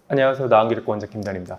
안녕하세요. 나한기력과 원장 김단입니다.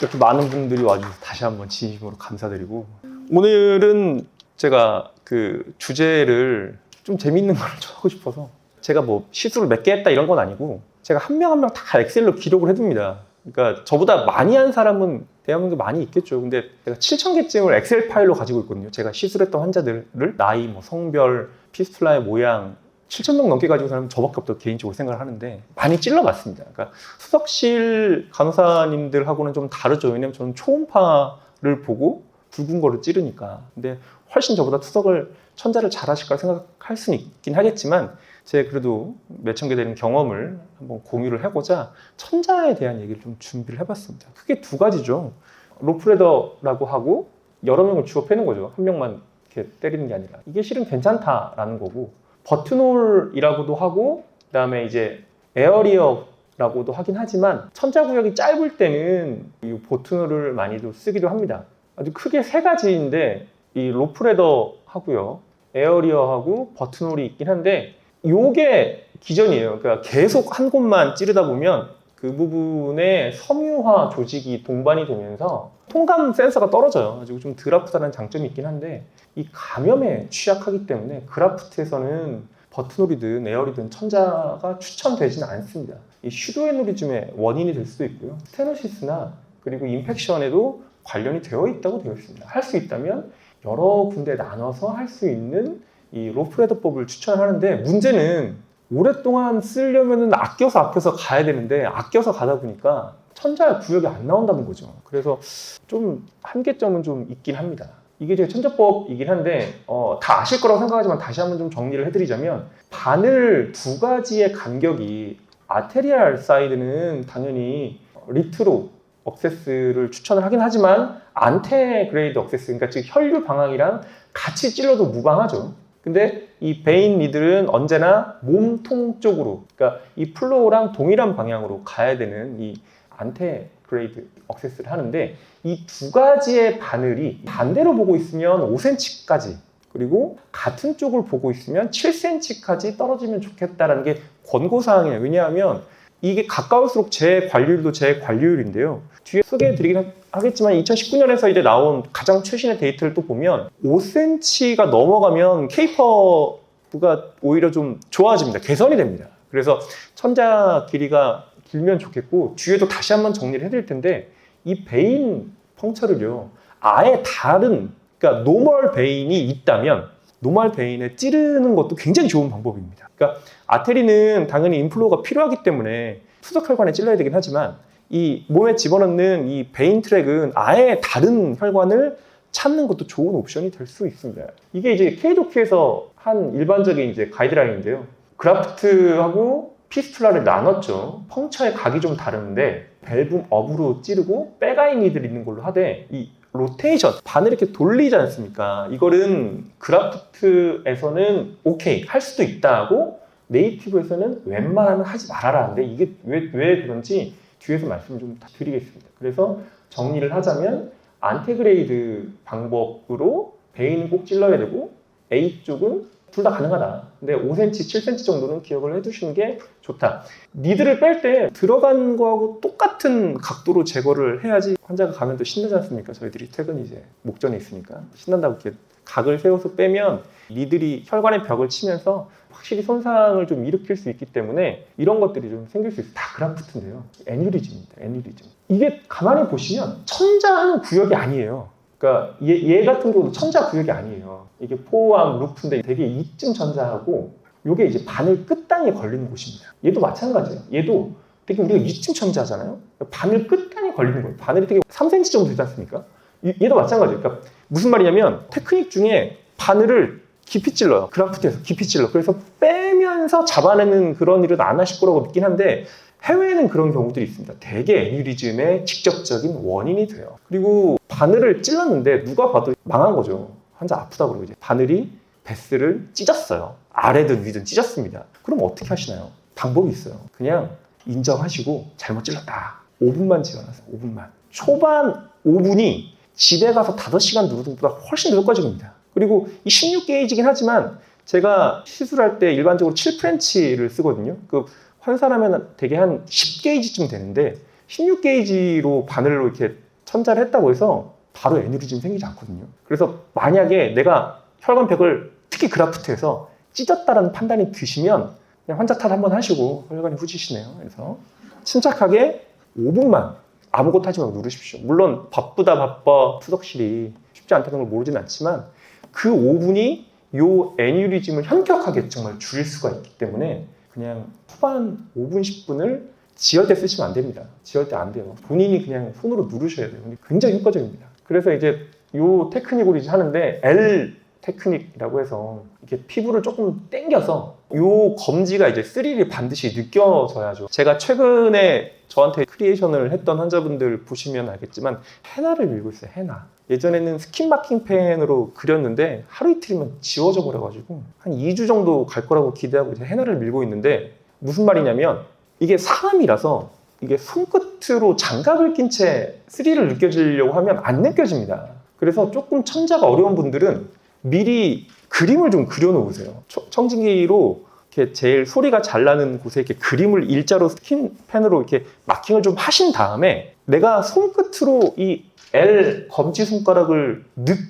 이렇게 많은 분들이 와주셔서 다시 한번 진심으로 감사드리고, 오늘은 제가 그 주제를 좀 재밌는 걸 좀 하고 싶어서, 제가 뭐 시술을 몇 개 했다 이런 건 아니고 제가 한 명 한 명 다 엑셀로 기록을 해둡니다. 그러니까 저보다 많이 한 사람은 대한민국에 많이 있겠죠. 근데 제가 7,000개쯤을 엑셀 파일로 가지고 있거든요. 제가 시술했던 환자들을 나이, 뭐 성별, 피스툴라의 모양 7,000명 넘게 가지고 사람은 저밖에 없다고 개인적으로 생각을 하는데, 많이 찔러봤습니다. 그러니까 수석실 간호사님들하고는 좀 다르죠. 왜냐면 저는 초음파를 보고 붉은 거를 찌르니까. 근데 훨씬 저보다 투석을 천자를 잘 하실 거라 생각할 수는 있긴 하겠지만, 제가 그래도 몇천 개 되는 경험을 한번 공유를 해보자 천자에 대한 얘기를 좀 준비를 해봤습니다. 크게 두 가지죠. 로프레더라고 하고 여러 명을 주워 패는 거죠. 한 명만 이렇게 때리는 게 아니라. 이게 실은 괜찮다라는 거고, 버튼홀이라고도 하고, 그 다음에 이제 에어리어라고도 하긴 하지만, 천자구역이 짧을 때는 이 버튼홀을 많이도 쓰기도 합니다. 아주 크게 세 가지인데, 이 로프레더 하고요, 에어리어하고 버튼홀이 있긴 한데, 요게 기전이에요. 그러니까 계속 한 곳만 찌르다 보면 그 부분에 섬유화 조직이 동반이 되면서 통감 센서가 떨어져요. 가지고 좀 덜 아프다는 장점이 있긴 한데, 이 감염에 취약하기 때문에 그라프트에서는 버튼홀이든 에어리든 천자가 추천되지는 않습니다. 이 슈도에노리즘의 원인이 될 수도 있고요. 스테노시스나 그리고 인펙션에도 관련이 되어 있다고 되어 있습니다. 할 수 있다면 여러 군데 나눠서 할 수 있는 이 로프레더법을 추천하는데, 문제는 오랫동안 쓰려면 아껴서 가야 되는데, 아껴서 가다 보니까 천자 구역이 안 나온다는 거죠. 그래서 좀 한계점은 좀 있긴 합니다. 이게 제 천자법이긴 한데 다 아실 거라고 생각하지만 다시 한번 좀 정리를 해드리자면, 바늘 두 가지의 간격이, 아테리알 사이드는 당연히 리트로 억세스를 추천을 하긴 하지만 안테그레이드 억세스, 그러니까 즉 혈류 방향이랑 같이 찔러도 무방하죠. 근데 이 베인 니들은 언제나 몸통 쪽으로, 그러니까 이 플로우랑 동일한 방향으로 가야 되는 이 안테그레이드 억세스를 하는데, 이 두 가지의 바늘이 반대로 보고 있으면 5cm까지, 그리고 같은 쪽을 보고 있으면 7cm까지 떨어지면 좋겠다라는 게 권고사항이에요. 왜냐하면 이게 가까울수록 재관리율도 재관리율인데요. 뒤에 소개해드리긴 하겠지만 2019년에서 이제 나온 가장 최신의 데이터를 또 보면 5cm가 넘어가면 케이퍼가 오히려 좀 좋아집니다. 개선이 됩니다. 그래서 천자 길이가 길면 좋겠고, 뒤에도 다시 한번 정리를 해드릴 텐데, 이 베인 펑처를요, 아예 다른, 그러니까 노멀 베인이 있다면 노멀 베인에 찌르는 것도 굉장히 좋은 방법입니다. 그러니까 아테리는 당연히 인플로우가 필요하기 때문에 투석혈관에 찔러야 되긴 하지만, 이 몸에 집어넣는 이 베인 트랙은 아예 다른 혈관을 찾는 것도 좋은 옵션이 될 수 있습니다. 이게 이제 K도큐에서 한 일반적인 이제 가이드라인인데요. 그라프트하고 피스툴라를 나눴죠. 펑처의 각이 좀 다른데 밸브 업으로 찌르고 백아이니들 있는 걸로 하되, 이 로테이션, 바늘 이렇게 돌리지 않습니까? 이거는 그라프트에서는 오케이, 할 수도 있다고, 네이티브에서는 웬만하면 하지 말아라. 근데 이게 왜 그런지 뒤에서 말씀 좀 드리겠습니다. 그래서 정리를 하자면, 안테그레이드 방법으로 베인은 꼭 찔러야 되고, A 쪽은 둘 다 가능하다. 근데 5cm, 7cm 정도는 기억을 해두시는 게 좋다. 니들을 뺄 때 들어간 거하고 똑같은 각도로 제거를 해야지 환자가 가면 또 신나지 않습니까? 저희들이 퇴근이 이제 목전에 있으니까 신난다고 이렇게 각을 세워서 빼면 니들이 혈관의 벽을 치면서 확실히 손상을 좀 일으킬 수 있기 때문에 이런 것들이 좀 생길 수 있어요. 다 그라프트인데요. 애뉴리즘입니다. 애뉴리즘. 이게 가만히 보시면 천자하는 구역이 아니에요. 그러니까 얘 같은 경우도 천자 구역이 아니에요. 이게 포암, 루프인데 되게 이쯤 천자하고, 요게 이제 바늘 끝단에 걸리는 곳입니다. 얘도 마찬가지예요. 얘도 되게 우리가 이쯤 천자잖아요. 바늘 끝단에 걸리는 거예요. 바늘이 되게 3cm 정도 되지 않습니까? 얘도 마찬가지예요. 그러니까 무슨 말이냐면, 테크닉 중에 바늘을 깊이 찔러요. 그라프트에서 깊이 찔러. 그래서 빼면서 잡아내는 그런 일은 안 하실 거라고 믿긴 한데, 해외에는 그런 경우들이 있습니다. 대개 애뉴리즘의 직접적인 원인이 돼요. 그리고 바늘을 찔렀는데 누가 봐도 망한 거죠. 환자 아프다 그러고 이제 바늘이 베스를 찢었어요. 아래든 위든 찢었습니다. 그럼 어떻게 하시나요? 방법이 있어요. 그냥 인정하시고 잘못 찔렀다. 5분만 지어놨어요. 5분만. 초반 5분이 집에 가서 5시간 누르는 것보다 훨씬 더 효과적입니다. 그리고 이 16게이지긴 하지만 제가 시술할 때 일반적으로 7프렌치를 쓰거든요. 그 환산하면 되게 한 10게이지쯤 되는데 16게이지로 바늘로 이렇게 천자를 했다고 해서 바로 에뉴리즘 생기지 않거든요. 그래서 만약에 내가 혈관벽을 특히 그라프트에서 찢었다라는 판단이 드시면 그냥 환자 탓 한번 하시고 혈관이 후지시네요. 그래서 침착하게 5분만 아무것도 하지 말고 누르십시오. 물론 바쁘다 투석실이 쉽지 않다는 걸 모르진 않지만 그 5분이 요 애뉴리즘을 현격하게 정말 줄일 수가 있기 때문에 그냥 후반 5분, 10분을 지혈 때 쓰시면 안 됩니다. 지혈 때 안 돼요. 본인이 그냥 손으로 누르셔야 돼요. 근데 굉장히 효과적입니다. 그래서 이제 요 테크닉으로 이제 하는데 L 테크닉이라고 해서 이렇게 피부를 조금 당겨서 요 검지가 이제 스릴이 반드시 느껴져야죠. 제가 최근에 저한테 크리에이션을 했던 환자분들 보시면 알겠지만 헤나를 밀고 있어요. 헤나. 예전에는 스킨 마킹 펜으로 그렸는데 하루 이틀이면 지워져 버려가지고 한 2주 정도 갈 거라고 기대하고 이제 헤나를 밀고 있는데 무슨 말이냐면 이게 사람이라서 이게 손끝으로 장갑을 낀 채 스릴을 느껴지려고 하면 안 느껴집니다. 그래서 조금 천자가 어려운 분들은 미리 그림을 좀 그려놓으세요. 청진기로 이렇게 제일 소리가 잘 나는 곳에 이렇게 그림을 일자로 스킨 펜으로 이렇게 마킹을 좀 하신 다음에 내가 손끝으로 이 L 검지 손가락을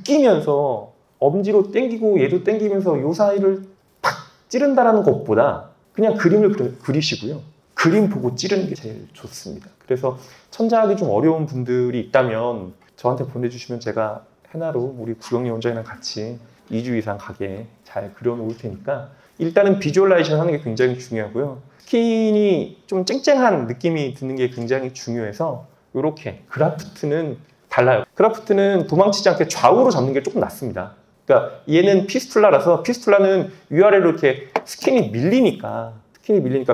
느끼면서 엄지로 당기고 얘도 당기면서 요 사이를 탁 찌른다라는 것보다 그냥 그림을 그리시고요. 그림 보고 찌르는 게 제일 좋습니다. 그래서 천자하기 좀 어려운 분들이 있다면 저한테 보내주시면 제가 헤나로 우리 구경리 원장이랑 같이 2주 이상 가게 잘 그려놓을 테니까 일단은 비주얼라이제이션 하는 게 굉장히 중요하고요. 스킨이 좀 쨍쨍한 느낌이 드는 게 굉장히 중요해서 이렇게 그라프트는 달라요. 그라프트는 도망치지 않게 좌우로 잡는 게 조금 낫습니다. 그러니까 얘는 피스툴라라서 피스툴라는 위아래로 이렇게 스킨이 밀리니까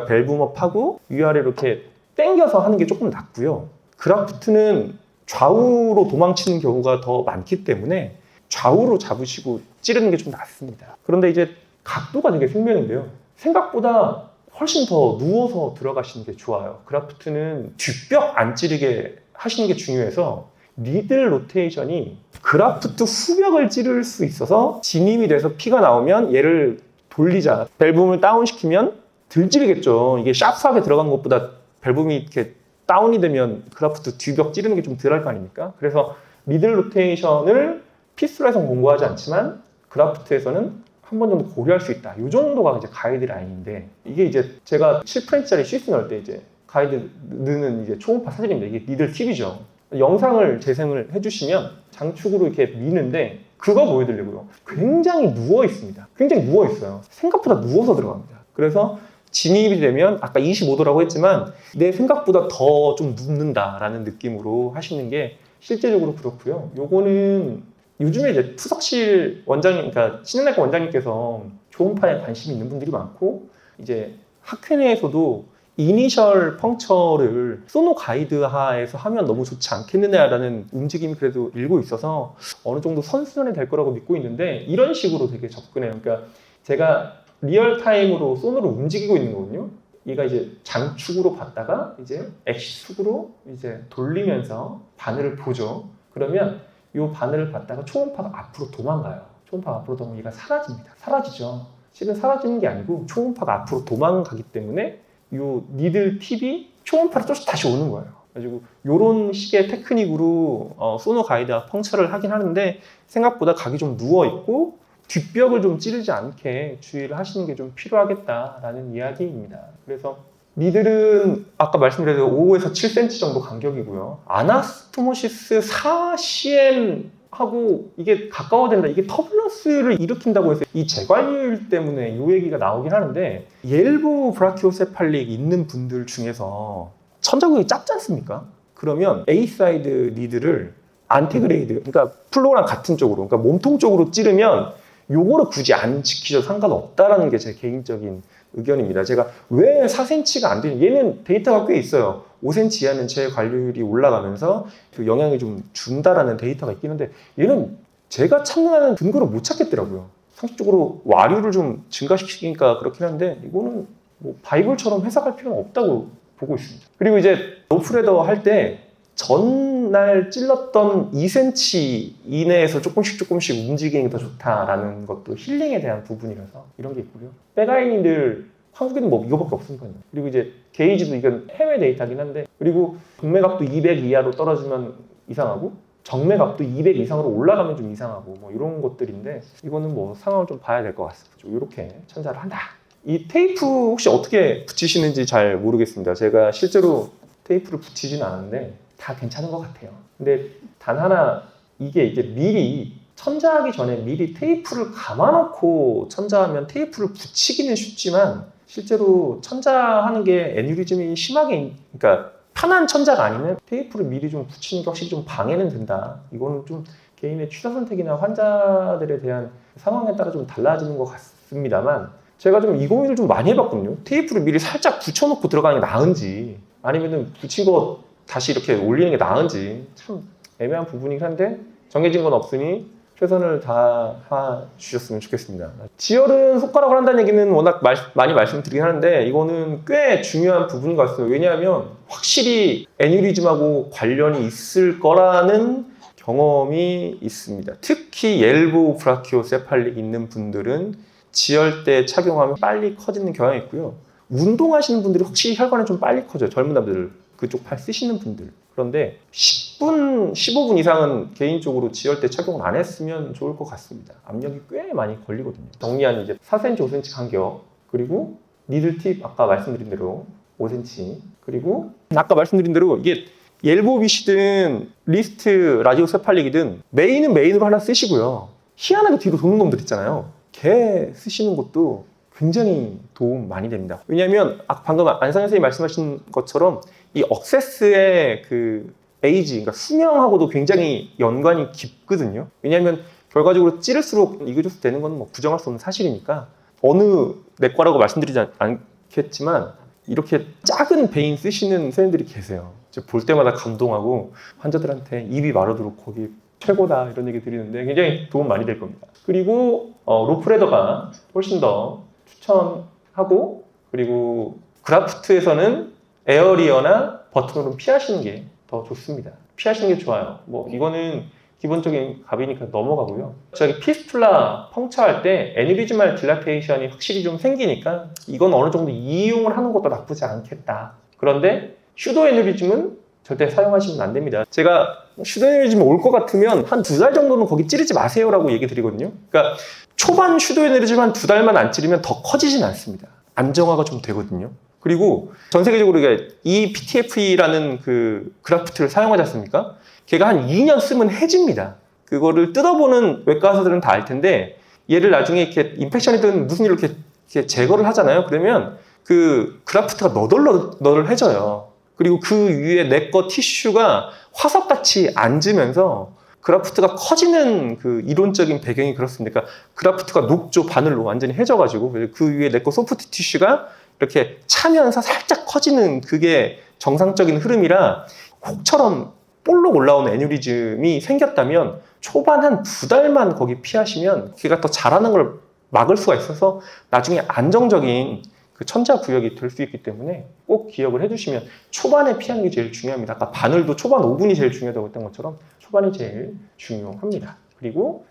밸브업하고 위아래로 이렇게 당겨서 하는 게 조금 낫고요. 그라프트는 좌우로 도망치는 경우가 더 많기 때문에 좌우로 잡으시고 찌르는 게 좀 낫습니다. 그런데 이제 각도가 되게 생명인데요. 생각보다 훨씬 더 누워서 들어가시는 게 좋아요. 그라프트는 뒷벽 안 찌르게 하시는 게 중요해서 니들 로테이션이 그라프트 후벽을 찌를 수 있어서 진입이 돼서 피가 나오면 얘를 돌리자. 밸브움을 다운시키면 덜 찌르겠죠. 이게 샤프하게 들어간 것보다 밸브움이 이렇게 다운이 되면 그라프트 뒤벽 찌르는 게 좀 덜 할 거 아닙니까? 그래서 미들 로테이션을 피스툴라에서 공부하지 않지만 그라프트에서는 한 번 정도 고려할 수 있다. 이 정도가 이제 가이드라인인데 이게 이제 제가 7프렌치짜리 시스 넣을 때 이제 가이드는 이제 초음파 사진입니다. 이게 니들 팁이죠. 영상을 재생을 해주시면 장축으로 이렇게 미는데 그거 보여드리려고요. 굉장히 누워 있습니다. 굉장히 누워 있어요. 생각보다 누워서 들어갑니다. 그래서 진입이 되면 아까 25도라고 했지만 내 생각보다 더 좀 눕는다라는 느낌으로 하시는 게 실제적으로 그렇고요. 요거는 요즘에 이제 투석실 원장님, 그러니까 신경내과 원장님께서 초음파에 관심이 있는 분들이 많고 이제 학회 내에서도 이니셜 펑처를 소노 가이드 하에서 하면 너무 좋지 않겠느냐라는 움직임이 그래도 일고 있어서 어느 정도 선순환이 될 거라고 믿고 있는데 이런 식으로 되게 접근해요. 그러니까 제가 리얼타임으로 소노를 움직이고 있는 거거든요. 얘가 이제 장축으로 봤다가 이제 X축으로 이제 돌리면서 바늘을 보죠. 그러면 이 바늘을 봤다가 초음파가 앞으로 도망가요. 초음파가 앞으로 도망가면 얘가 사라집니다. 사라지죠. 실은 사라지는 게 아니고 초음파가 앞으로 도망가기 때문에 이 니들 팁이 초음파를 쫓아 다시 오는 거예요. 그래가지고 이런 식의 테크닉으로 소노 가이드와 펑처를 하긴 하는데 생각보다 각이 좀 누워 있고 뒷벽을 좀 찌르지 않게 주의를 하시는 게 좀 필요하겠다라는 이야기입니다. 그래서 니들은 아까 말씀드린 5에서 7cm 정도 간격이고요. 아나스토모시스 4cm 하고 이게 가까워진다. 이게 터뷸런스를 일으킨다고 해서 이 재관율 때문에 이 얘기가 나오긴 하는데 옐보 브라키오세팔릭 있는 분들 중에서 천자구역이 작지 않습니까? 그러면 A 사이드 니들을 안티그레이드, 그러니까 플로랑 같은 쪽으로, 그러니까 몸통 쪽으로 찌르면 요거를 굳이 안 지키셔도 상관없다라는 게 제 개인적인 의견입니다. 제가 왜 4cm가 안 되냐? 얘는 데이터가 꽤 있어요. 5cm 이하는 재관률이 올라가면서 그 영향이 좀 준다라는 데이터가 있긴 한데 얘는 제가 찾는 근거를 못 찾겠더라고요. 상식적으로 와류를 좀 증가시키니까 그렇긴 한데 이거는 뭐 바이블처럼 해석할 필요는 없다고 보고 있습니다. 그리고 이제 로프레더 할 때 전날 찔렀던 2cm 이내에서 조금씩 움직이는 게 더 좋다라는 것도 힐링에 대한 부분이라서 이런 게 있고요. 백아이님들 한국에는 뭐 이거밖에 없으니까요. 그리고 이제 게이지도 이건 해외 데이터긴 한데, 그리고 동맥압도 200 이하로 떨어지면 이상하고 정맥압도 200 이상으로 올라가면 좀 이상하고 뭐 이런 것들인데, 이거는 뭐 상황을 좀 봐야 될 것 같습니다. 이렇게 천자를 한다. 이 테이프 혹시 어떻게 붙이시는지 잘 모르겠습니다. 제가 실제로 테이프를 붙이진 않았는데 다 괜찮은 것 같아요. 근데 단 하나, 이게 이제 미리 천자하기 전에 미리 테이프를 감아놓고 천자하면 테이프를 붙이기는 쉽지만, 실제로 천자하는 게 애뉴리즘이 심하게, 그러니까 편한 천자가 아니면 테이프를 미리 좀 붙이는 게 확실히 좀 방해는 된다. 이거는 좀 개인의 취사 선택이나 환자들에 대한 상황에 따라 좀 달라지는 것 같습니다만, 제가 좀 이 고민을 좀 많이 해봤거든요. 테이프를 미리 살짝 붙여놓고 들어가는 게 나은지, 아니면은 붙인 거 다시 이렇게 올리는 게 나은지 참 애매한 부분이긴 한데, 정해진 건 없으니 최선을 다해주셨으면 좋겠습니다. 지혈은 손가락을 한다는 얘기는 워낙 많이 말씀드리긴 하는데, 이거는 꽤 중요한 부분 같아요. 왜냐하면 확실히 애뉴리즘하고 관련이 있을 거라는 경험이 있습니다. 특히 옐보 브라키오세팔릭 있는 분들은 지혈대 착용하면 빨리 커지는 경향이 있고요. 운동하시는 분들이 확실히 혈관이 좀 빨리 커져요. 젊은 남들, 그쪽 팔 쓰시는 분들. 그런데 10분, 15분 이상은 개인적으로 지혈대 착용을 안 했으면 좋을 것 같습니다. 압력이 꽤 많이 걸리거든요. 정리한 이제 4cm, 5cm 간격, 그리고 니들팁 아까 말씀드린 대로 5cm, 그리고 아까 말씀드린 대로 이게 옐보빗이든 리스트 라디오세팔릭이든 메인은 메인으로 하나 쓰시고요. 희한하게 뒤로 도는 놈들 있잖아요. 걔 쓰시는 것도 굉장히 도움 많이 됩니다. 왜냐하면 방금 안상현 선생님이 말씀하신 것처럼 이 억세스의 그 에이지, 그러니까 수명하고도 굉장히 연관이 깊거든요. 왜냐하면 결과적으로 찌를수록 이그저스 되는 건 뭐 부정할 수 없는 사실이니까, 어느 내과라고 말씀드리지 않겠지만 이렇게 작은 베인 쓰시는 선생님들이 계세요. 볼 때마다 감동하고 환자들한테 입이 마르도록 거기 최고다 이런 얘기 드리는데 굉장히 도움 많이 될 겁니다. 그리고 로프레더가 훨씬 더 추천하고, 그리고 그라프트에서는 에어리어나 버튼으로 피하시는 게 더 좋습니다. 피하시는 게 좋아요. 뭐 이거는 기본적인 갑이니까 넘어가고요. 저기 피스툴라 펑처할 때 애뉴리즈말 딜라테이션이 확실히 좀 생기니까 이건 어느 정도 이용을 하는 것도 나쁘지 않겠다. 그런데 슈도 애뉴리즘은 절대 사용하시면 안 됩니다. 제가 슈도 애뉴리즘 올 것 같으면 한 2달 정도는 거기 찌르지 마세요라고 얘기 드리거든요. 그러니까 초반 슈도 애뉴리즘 한 2달만 안 찌르면 더 커지진 않습니다. 안정화가 좀 되거든요. 그리고 전 세계적으로 이 PTFE라는 그 그래프트를 사용하지 않습니까? 걔가 한 2년 쓰면 해집니다. 그거를 뜯어보는 외과 의사들은 다 알 텐데, 얘를 나중에 이렇게 인펙션이든 무슨 일로 이렇게 제거를 하잖아요. 그러면 그 그래프트가 너덜너덜해져요. 그리고 그 위에 내거 티슈가 화석같이 앉으면서 그래프트가 커지는 그 이론적인 배경이 그렇습니다. 그러니까 그래프트가 녹조 바늘로 완전히 해져가지고 그 위에 내거 소프트 티슈가 이렇게 차면서 살짝 커지는, 그게 정상적인 흐름이라 혹처럼 볼록 올라오는 애뉴리즘이 생겼다면 초반 한 2달만 거기 피하시면 걔가 더 잘하는 걸 막을 수가 있어서 나중에 안정적인 그 천자 구역이 될 수 있기 때문에 꼭 기억을 해주시면, 초반에 피하는 게 제일 중요합니다. 아까 바늘도 초반 5분이 제일 중요하다고 했던 것처럼 초반이 제일 중요합니다. 그리고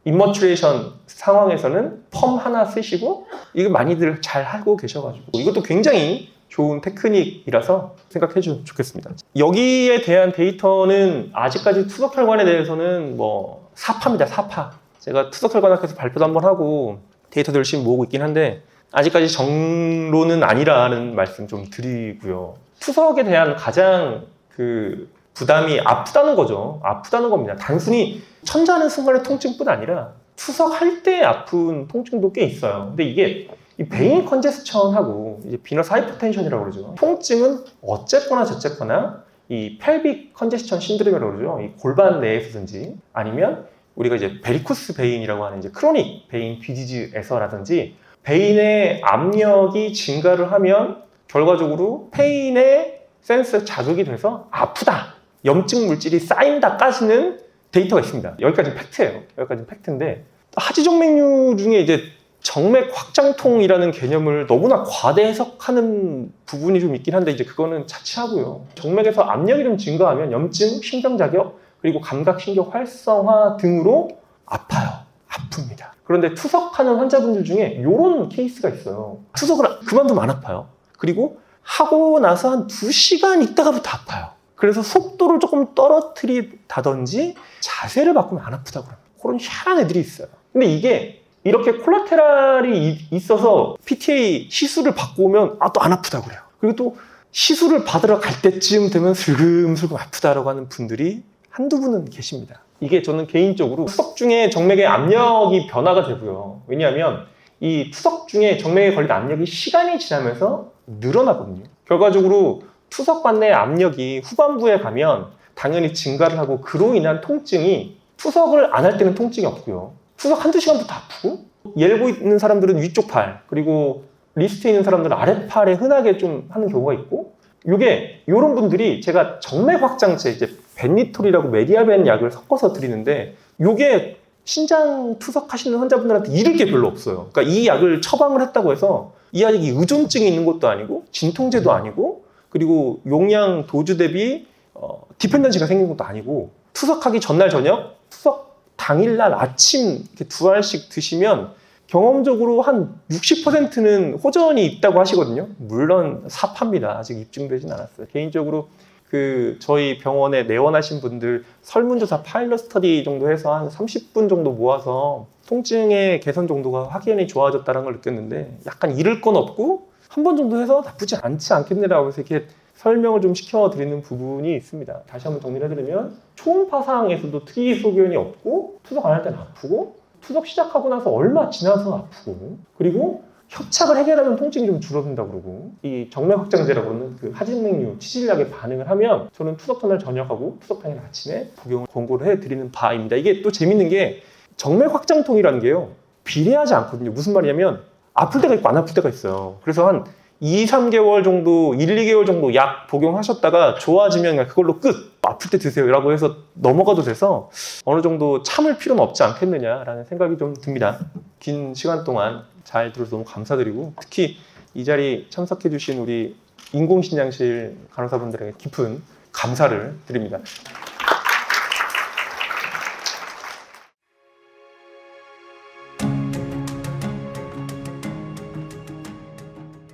인머츄레이션 상황에서는 펌 하나 쓰시고, 이거 많이들 잘 하고 계셔가지고 이것도 굉장히 좋은 테크닉이라서 생각해 주면 좋겠습니다. 여기에 대한 데이터는 아직까지 투석혈관에 대해서는 뭐 사파입니다. 사파. 제가 투석혈관학회에서 발표도 한번 하고 데이터도 열심히 모으고 있긴 한데 아직까지 정론은 아니라는 말씀 좀 드리고요. 투석에 대한 가장 그 부담이 아프다는 거죠. 아프다는 겁니다. 단순히 천자하는 순간의 통증뿐 아니라 투석할 때 아픈 통증도 꽤 있어요. 근데 이게 이 베인 컨제스천하고 이제 비너스 하이퍼텐션이라고 그러죠. 통증은 어쨌거나 저쨌거나 이 펠빅 컨제스천 신드롬이라고 그러죠. 이 골반 내에서든지 아니면 우리가 이제 베리쿠스 베인이라고 하는 이제 크로닉 베인 디지즈에서라든지 베인의 압력이 증가를 하면 결과적으로 페인의 센스 자극이 돼서 아프다, 염증 물질이 쌓인다까지는 데이터가 있습니다. 여기까지는 팩트예요. 여기까지는 팩트인데, 하지정맥류 중에 이제 정맥 확장통이라는 개념을 너무나 과대 해석하는 부분이 좀 있긴 한데, 이제 그거는 차치하고요. 정맥에서 압력이 좀 증가하면 염증, 신경자격, 그리고 감각신경 활성화 등으로 아파요. 아픕니다. 그런데 투석하는 환자분들 중에 이런 케이스가 있어요. 투석을 그만두면 안 아파요. 그리고 하고 나서 한 2시간 있다가부터 아파요. 그래서 속도를 조금 떨어뜨리다든지 자세를 바꾸면 안 아프다고 합니다. 그런 희한한 애들이 있어요. 근데 이게 이렇게 콜라테랄이 있어서 PTA 시술을 받고 오면 또 안 아프다고 그래요. 그리고 또 시술을 받으러 갈 때쯤 되면 슬금슬금 아프다라고 하는 분들이 한두 분은 계십니다. 이게 저는 개인적으로 투석 중에 정맥의 압력이 변화가 되고요. 왜냐하면 이 투석 중에 정맥에 걸린 압력이 시간이 지나면서 늘어나거든요. 결과적으로 투석 관내 압력이 후반부에 가면 당연히 증가를 하고 그로 인한 통증이 투석을 안 할 때는 통증이 없고요. 투석 한두 시간부터 아프고 예고 있는 사람들은 위쪽 팔 그리고 리스트에 있는 사람들은 아랫팔에 흔하게 좀 하는 경우가 있고 이런 분들이 제가 정맥 확장제 이제 벤니톨이라고 메디아벤 약을 섞어서 드리는데 이게 신장 투석하시는 환자분들한테 잃을 게 별로 없어요. 그러니까 이 약을 처방을 했다고 해서 이 약이 의존증이 있는 것도 아니고 진통제도 아니고 그리고 용량 도주 대비 디펜던시가 생긴 것도 아니고 투석하기 전날 저녁 투석 당일날 아침 이렇게 2알씩 드시면 경험적으로 한 60%는 호전이 있다고 하시거든요. 물론 사파입니다. 아직 입증되진 않았어요. 개인적으로 저희 병원에 내원하신 분들 설문조사 파일럿 스터디 정도 해서 한 30분 정도 모아서 통증의 개선 정도가 확연히 좋아졌다는 걸 느꼈는데 약간 잃을 건 없고 한 번 정도 해서 나쁘지 않지 않겠네라고 해서 이렇게 설명을 좀 시켜드리는 부분이 있습니다. 다시 한번 정리를 해드리면 초음파상에서도 특이 소견이 없고 투석 안 할 때는 아프고 투석 시작하고 나서 얼마 지나서 아프고 그리고 협착을 해결하면 통증이 좀 줄어든다고 그러고 이 정맥 확장제라고 하는 그 하진맥류 치질약에 반응을 하면 저는 투석 전날 저녁하고 투석 당일 아침에 복용을 권고를 해드리는 바입니다. 이게 또 재밌는 게 정맥 확장통이라는 게요 비례하지 않거든요. 무슨 말이냐면 아플 때가 있고 안 아플 때가 있어요. 그래서 한 2, 3개월 정도, 1, 2개월 정도 약 복용하셨다가 좋아지면 그냥 그걸로 끝! 아플 때 드세요 라고 해서 넘어가도 돼서 어느 정도 참을 필요는 없지 않겠느냐라는 생각이 좀 듭니다. 긴 시간 동안 잘 들어서 너무 감사드리고 특히 이 자리 참석해 주신 우리 인공신장실 간호사분들에게 깊은 감사를 드립니다.